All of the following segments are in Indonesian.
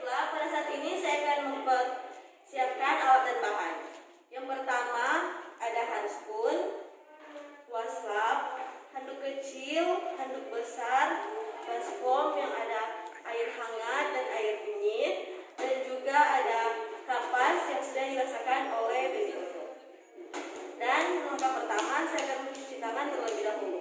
Baiklah, pada saat ini saya akan mempersiapkan alat dan bahan. Yang pertama ada handphone, waslap, handuk kecil, handuk besar, baskom yang ada air hangat dan air dingin, dan juga ada kapas yang sudah dirasakan oleh baby. Dan langkah pertama saya akan mencuci tangan terlebih dahulu.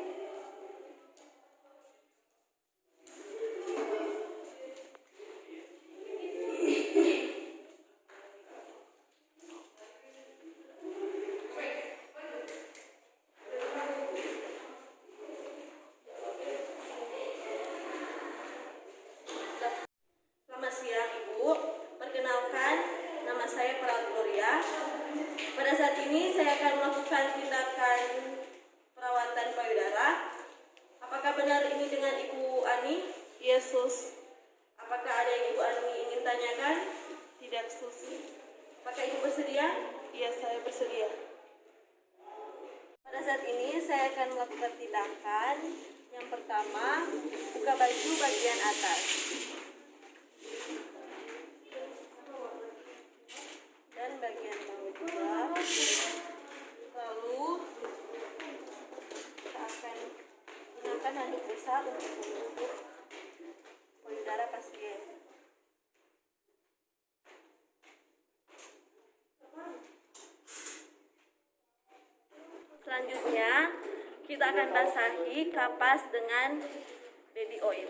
Selamat siang Ibu, perkenalkan nama saya Gloria. Pada saat ini saya akan melakukan tindakan perawatan payudara. Apakah benar ini dengan Ibu Ani? Iya, Sus. Apakah ada yang Ibu Ani ingin tanyakan? Tidak, Sus. Apakah Ibu bersedia? Iya, saya bersedia. Pada saat ini saya akan melakukan tindakan. Yang pertama, buka baju bagian atas. Dan bagian bawah juga. Lalu kita akan gunakan handuk besar untuk menutup payudara pasien. Selanjutnya kita akan basahi kapas dengan baby oil.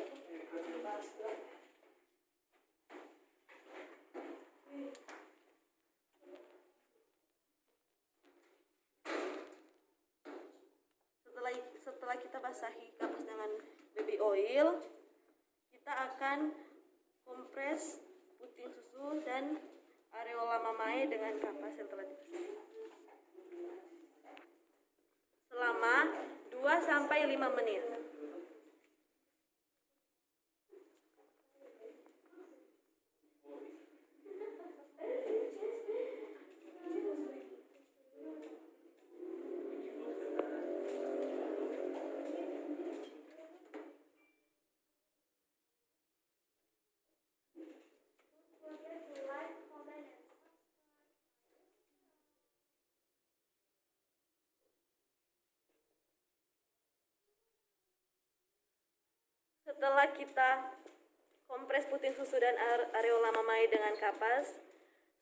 Setelah kita basahi kapas dengan baby oil, kita akan kompres puting susu dan areola mamae dengan kapas yang telah dibasahi selama 2-5 menit. Setelah kita kompres puting susu dan areola mamae dengan kapas,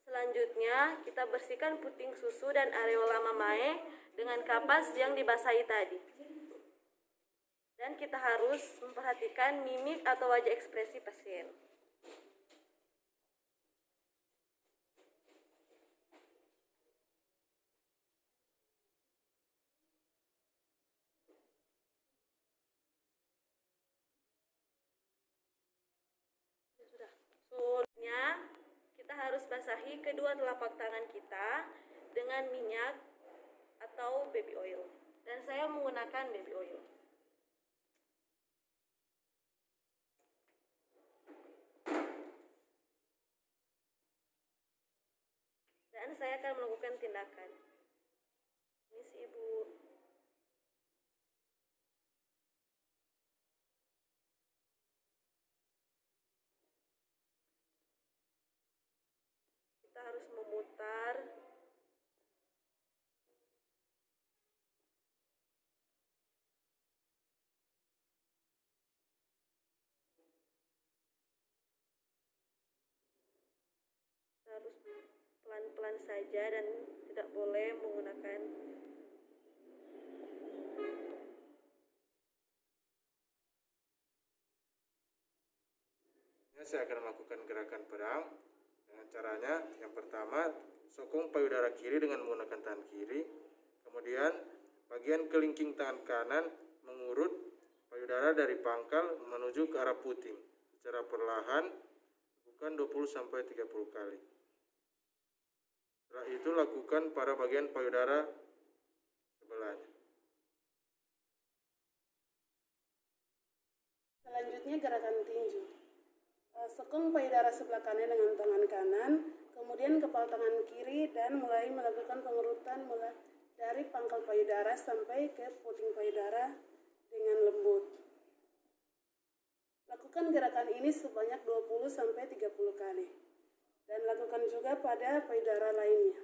selanjutnya kita bersihkan puting susu dan areola mamae dengan kapas yang dibasahi tadi. Dan kita harus memperhatikan mimik atau wajah ekspresi pasien. Selanjutnya, kita harus basahi kedua telapak tangan kita dengan minyak atau baby oil. Dan saya menggunakan baby oil. Dan saya akan melakukan tindakan. Ini si Ibu. Kita harus memutar harus pelan-pelan saja dan tidak boleh menggunakan Saya akan melakukan gerakan pedang dengan caranya yang pertama sokong payudara kiri dengan menggunakan tangan kiri, kemudian bagian kelingking tangan kanan mengurut payudara dari pangkal menuju ke arah puting secara perlahan, lakukan 20-30 kali. Setelah itu lakukan pada bagian payudara sebelahnya. Selanjutnya gerakan tinju. Sokong payudara sebelah kanan dengan tangan kanan, kemudian kepala tangan kiri dan mulai melakukan pengurutan mulai dari pangkal payudara sampai ke puting payudara dengan lembut. Lakukan gerakan ini sebanyak 20-30 kali. Dan lakukan juga pada payudara lainnya.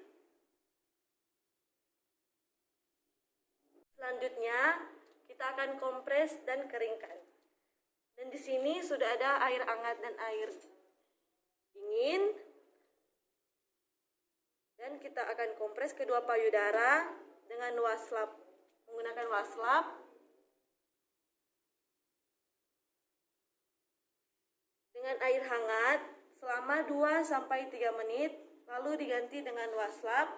Selanjutnya, kita akan kompres dan keringkan. Dan di sini sudah ada air hangat dan air dingin. Dan kita akan kompres kedua payudara dengan waslap, menggunakan waslap. Dengan air hangat selama 2-3 menit, lalu diganti dengan waslap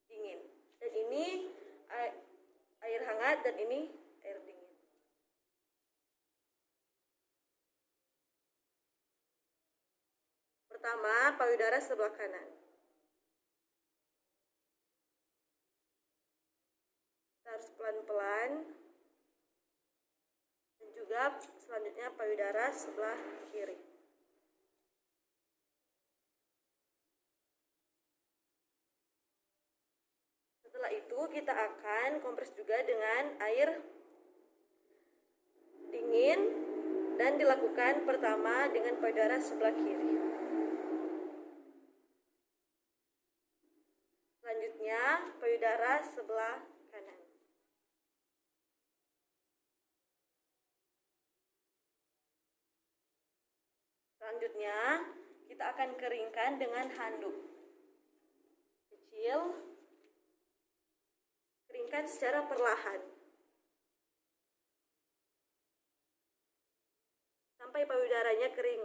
dingin. Dan ini air hangat dan ini air dingin. Pertama, payudara sebelah kanan. Kita harus pelan-pelan. Dan juga selanjutnya payudara sebelah kiri. Setelah itu kita akan kompres juga dengan air dingin dan dilakukan pertama dengan payudara sebelah kiri. Selanjutnya payudara sebelah kanan. Selanjutnya kita akan keringkan dengan handuk kecil. Keringkan secara perlahan sampai payudaranya kering.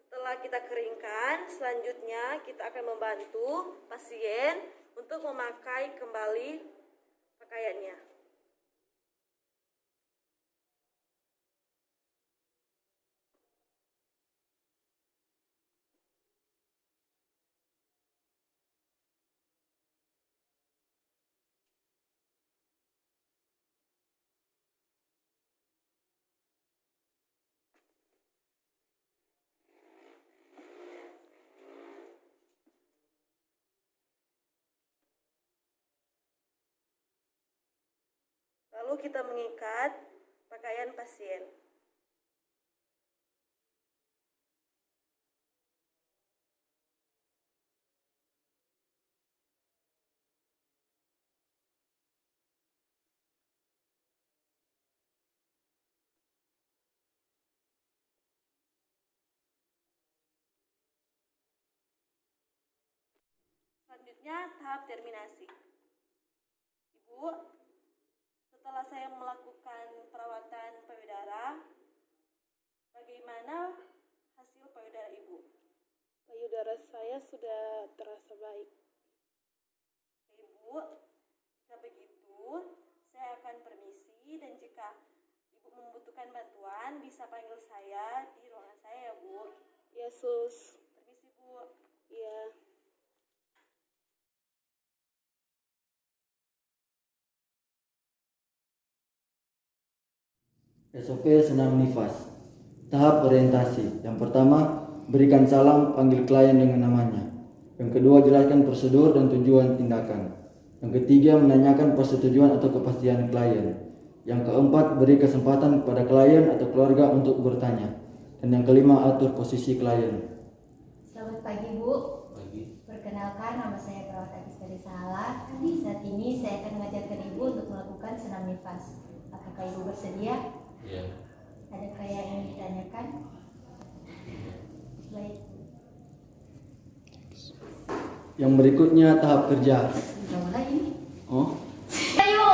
Setelah kita keringkan, selanjutnya kita akan membantu pasien untuk memakai kembali pakaiannya. Lalu kita mengikat pakaian pasien. Selanjutnya tahap terminasi. Ibu, setelah saya melakukan perawatan payudara, bagaimana hasil payudara Ibu? Payudara saya sudah terasa baik. Ibu, jika begitu, saya akan permisi dan jika Ibu membutuhkan bantuan, bisa panggil saya di ruangan saya ya Bu. Ya sus. Permisi Bu. Iya. SOP senam nifas. Tahap orientasi. Yang pertama, berikan salam, panggil klien dengan namanya. Yang kedua, jelaskan prosedur dan tujuan tindakan. Yang ketiga, menanyakan persetujuan atau kepastian klien. Yang keempat, beri kesempatan kepada klien atau keluarga untuk bertanya. Dan yang kelima, atur posisi klien. Selamat pagi Bu. Pagi. Perkenalkan, nama saya Perawat Agis dari Salah. Saat ini saya akan mengajarkan Ibu untuk melakukan senam nifas. Apakah Ibu bersedia? Iya. Adakah yang ingin ditanyakan? Baik. Yang berikutnya tahap kerja. Jauh lagi. Oh. Ayo.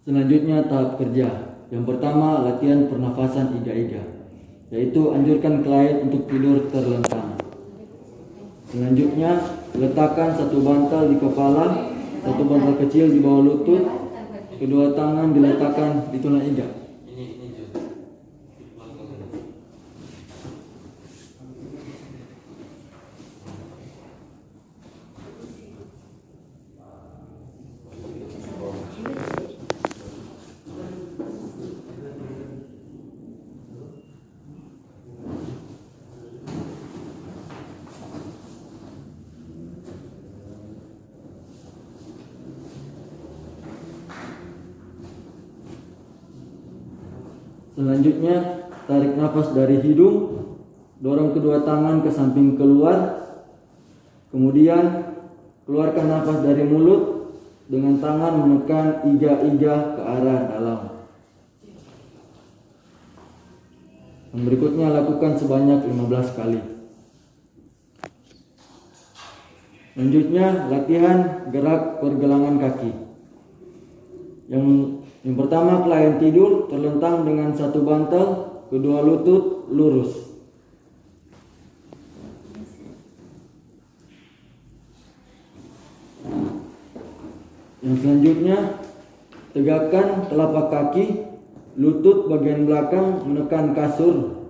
Selanjutnya tahap kerja. Yang pertama, latihan pernafasan iga-iga, yaitu anjurkan klien untuk tidur terlentang. Selanjutnya, letakkan satu bantal di kepala, satu bantal kecil di bawah lutut, kedua tangan diletakkan di tulang iga. Ini juga. Selanjutnya, tarik nafas dari hidung, dorong kedua tangan ke samping keluar, kemudian keluarkan nafas dari mulut dengan tangan menekan iga-iga ke arah dalam. Yang berikutnya lakukan sebanyak 15 kali. Selanjutnya, latihan gerak pergelangan kaki. Yang pertama, klien tidur terlentang dengan satu bantal, kedua lutut lurus. Yang selanjutnya, tegakkan telapak kaki, lutut bagian belakang menekan kasur.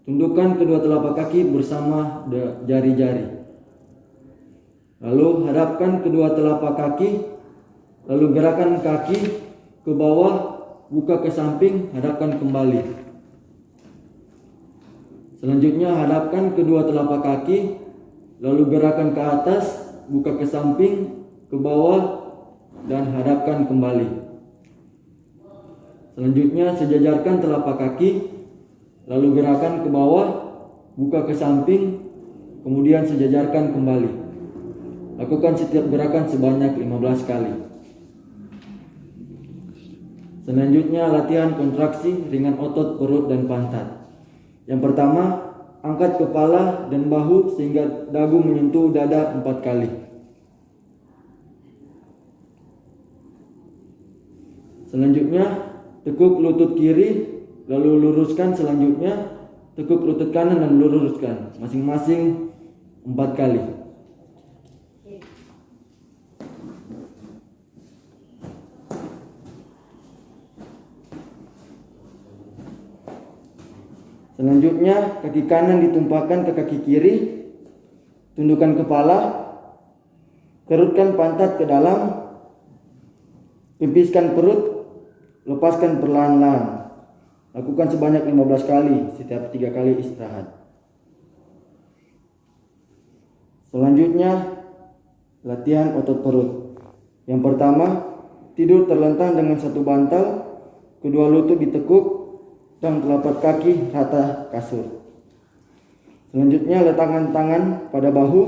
Tundukkan kedua telapak kaki bersama jari-jari. Lalu hadapkan kedua telapak kaki, lalu gerakan kaki ke bawah, buka ke samping, hadapkan kembali. Selanjutnya hadapkan kedua telapak kaki, lalu gerakan ke atas, buka ke samping, ke bawah, dan hadapkan kembali. Selanjutnya sejajarkan telapak kaki, lalu gerakan ke bawah, buka ke samping, kemudian sejajarkan kembali. Lakukan setiap gerakan sebanyak 15 kali. Selanjutnya latihan kontraksi ringan otot perut dan pantat. Yang pertama, angkat kepala dan bahu sehingga dagu menyentuh dada 4 kali. Selanjutnya, tekuk lutut kiri, lalu luruskan. Selanjutnya, tekuk lutut kanan dan luruskan, masing-masing 4 kali. Selanjutnya, kaki kanan ditumpahkan ke kaki kiri, tundukkan kepala, kerutkan pantat ke dalam, pimpiskan perut, lepaskan perlahan-lahan. Lakukan sebanyak 15 kali, setiap 3 kali istirahat. Selanjutnya, latihan otot perut. Yang pertama, tidur terlentang dengan satu bantal, kedua lutut ditekuk, dan telapak kaki rata kasur. Selanjutnya, letakkan tangan pada bahu.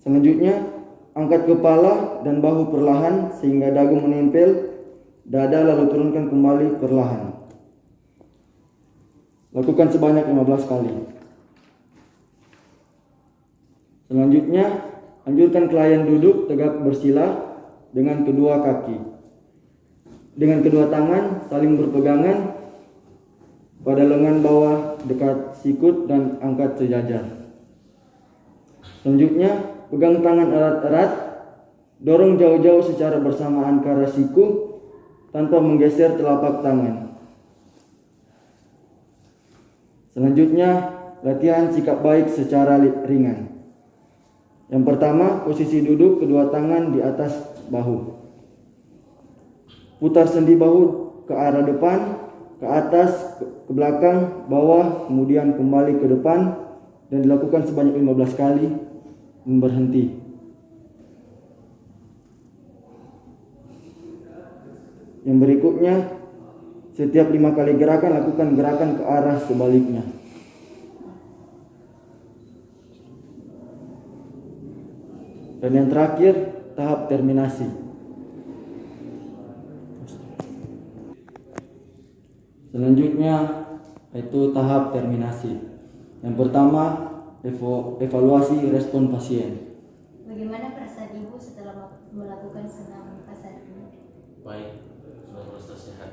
Selanjutnya, angkat kepala dan bahu perlahan sehingga dagu menempel dada, lalu turunkan kembali perlahan. Lakukan sebanyak 15 kali. Selanjutnya, anjurkan klien duduk tegak bersila dengan kedua kaki. Dengan kedua tangan saling berpegangan pada lengan bawah dekat sikut dan angkat sejajar. Selanjutnya, pegang tangan erat-erat, dorong jauh-jauh secara bersamaan ke arah siku tanpa menggeser telapak tangan. Selanjutnya, latihan sikap baik secara ringan. Yang pertama, posisi duduk kedua tangan di atas bahu. Putar sendi bahu ke arah depan, ke atas, ke belakang, bawah, kemudian kembali ke depan, dan dilakukan sebanyak 15 kali dan berhenti. Yang berikutnya, setiap 5 kali gerakan, lakukan gerakan ke arah sebaliknya. Dan yang terakhir, tahap terminasi. Selanjutnya itu tahap terminasi. Yang pertama, evaluasi respon pasien. Bagaimana perasaan ibu setelah melakukan senam nafas hari ini? Baik, sudah merasa sehat.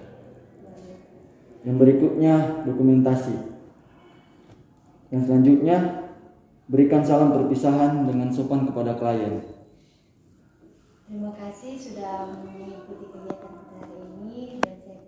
Yang berikutnya, dokumentasi. Yang selanjutnya, berikan salam perpisahan dengan sopan kepada klien. Terima kasih sudah mengikuti kegiatan kita hari ini dan saya